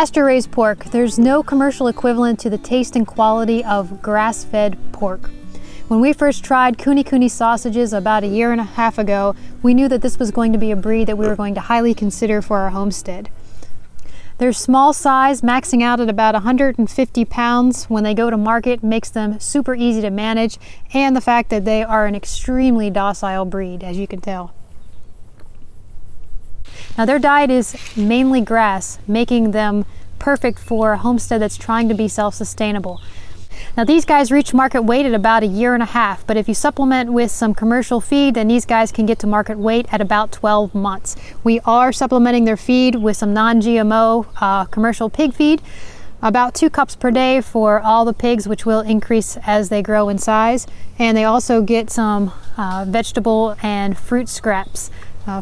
Pasture-raised pork. There's no commercial equivalent to the taste and quality of grass-fed pork. When we first tried KuneKune sausages about a year and a half ago, we knew that this was going to be a breed that we were going to highly consider for our homestead. Their small size, maxing out at about 150 pounds when they go to market, makes them super easy to manage, and the fact that they are an extremely docile breed, as you can tell. Now their diet is mainly grass, making them perfect for a homestead that's trying to be self-sustainable. Now these guys reach market weight at about a year and a half, but if you supplement with some commercial feed, then these guys can get to market weight at about 12 months. We are supplementing their feed with some non-GMO commercial pig feed, about 2 cups per day for all the pigs, which will increase as they grow in size. And they also get some vegetable and fruit scraps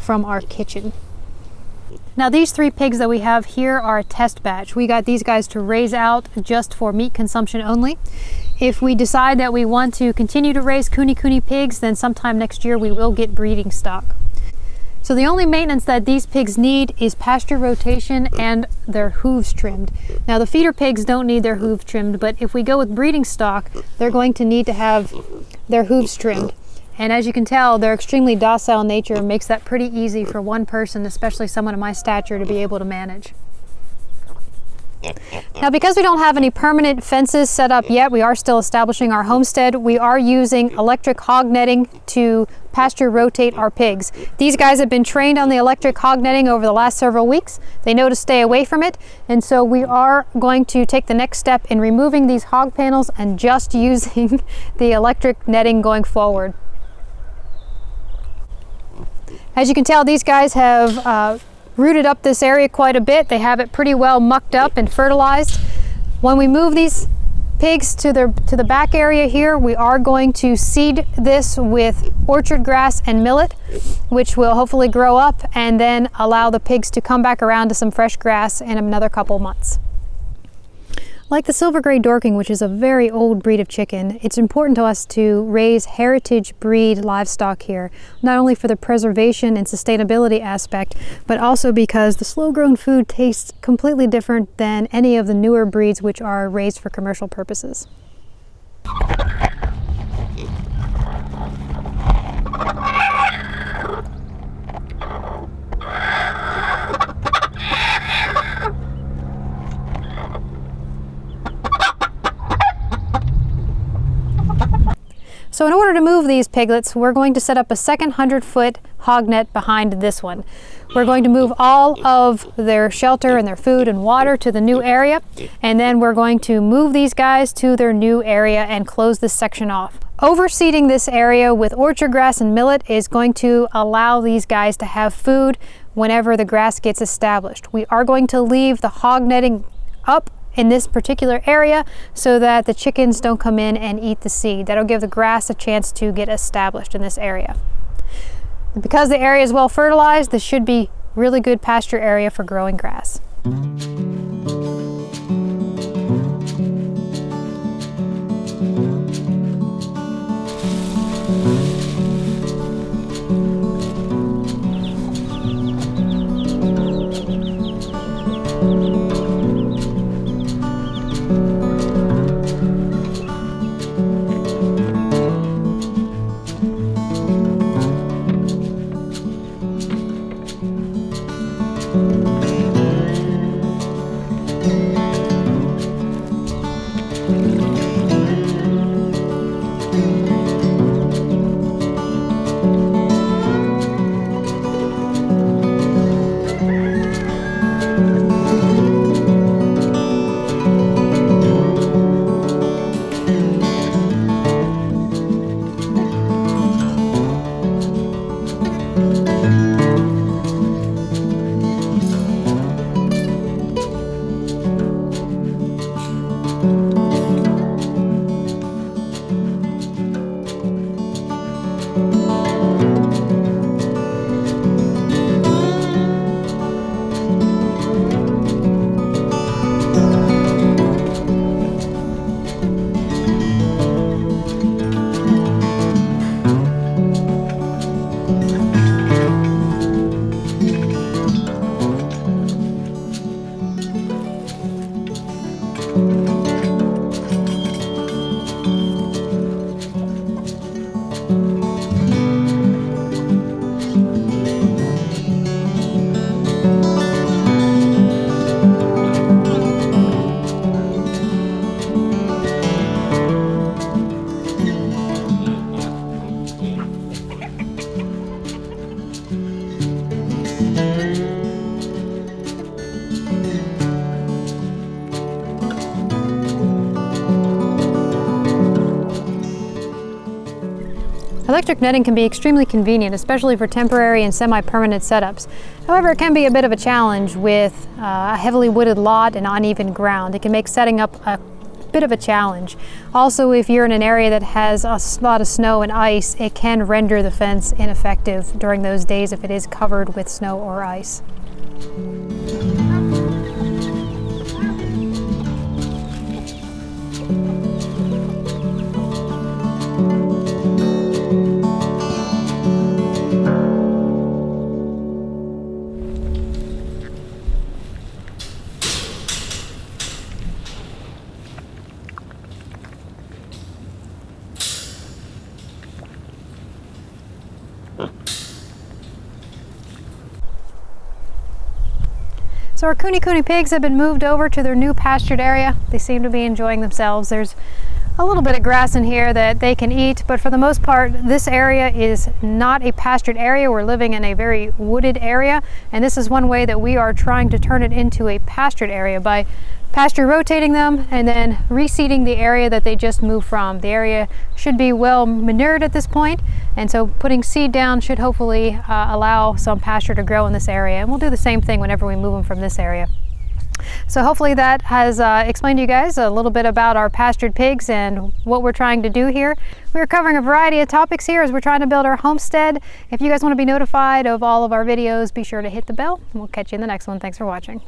from our kitchen. Now these 3 pigs that we have here are a test batch. We got these guys to raise out just for meat consumption only. If we decide that we want to continue to raise KuneKune pigs, then sometime next year we will get breeding stock. So the only maintenance that these pigs need is pasture rotation and their hooves trimmed. Now the feeder pigs don't need their hooves trimmed, but if we go with breeding stock, they're going to need to have their hooves trimmed. And as you can tell, they're extremely docile in nature and makes that pretty easy for one person, especially someone of my stature, to be able to manage. Now because we don't have any permanent fences set up yet, we are still establishing our homestead. We are using electric hog netting to pasture rotate our pigs. These guys have been trained on the electric hog netting over the last several weeks. They know to stay away from it, and so we are going to take the next step in removing these hog panels and just using the electric netting going forward. As you can tell, these guys have rooted up this area quite a bit. They have it pretty well mucked up and fertilized. When we move these pigs to the back area here, we are going to seed this with orchard grass and millet, which will hopefully grow up and then allow the pigs to come back around to some fresh grass in another couple months. Like the silver gray Dorking, which is a very old breed of chicken, it's important to us to raise heritage breed livestock here, not only for the preservation and sustainability aspect, but also because the slow-grown food tastes completely different than any of the newer breeds which are raised for commercial purposes. So in order to move these piglets, we're going to set up a second 100-foot hog net behind this one. We're going to move all of their shelter and their food and water to the new area, and then we're going to move these guys to their new area and close this section off. Overseeding this area with orchard grass and millet is going to allow these guys to have food whenever the grass gets established. We are going to leave the hog netting up in this particular area so that the chickens don't come in and eat the seed. That'll give the grass a chance to get established in this area. And because the area is well fertilized, this should be really good pasture area for growing grass. Electric netting can be extremely convenient, especially for temporary and semi-permanent setups. However, it can be a bit of a challenge with a heavily wooded lot and uneven ground. It can make setting up a bit of a challenge. Also, if you're in an area that has a lot of snow and ice, it can render the fence ineffective during those days if it is covered with snow or ice. So our KuneKune pigs have been moved over to their new pastured area. They seem to be enjoying themselves. There's a little bit of grass in here that they can eat, but for the most part, this area is not a pastured area. We're living in a very wooded area, and this is one way that we are trying to turn it into a pastured area by pasture rotating them and then reseeding the area that they just moved from. The area should be well manured at this point, and so putting seed down should hopefully allow some pasture to grow in this area, and we'll do the same thing whenever we move them from this area. So hopefully that has explained to you guys a little bit about our pastured pigs and what we're trying to do here. We're covering a variety of topics here as we're trying to build our homestead. If you guys want to be notified of all of our videos, be sure to hit the bell, and we'll catch you in the next one. Thanks for watching.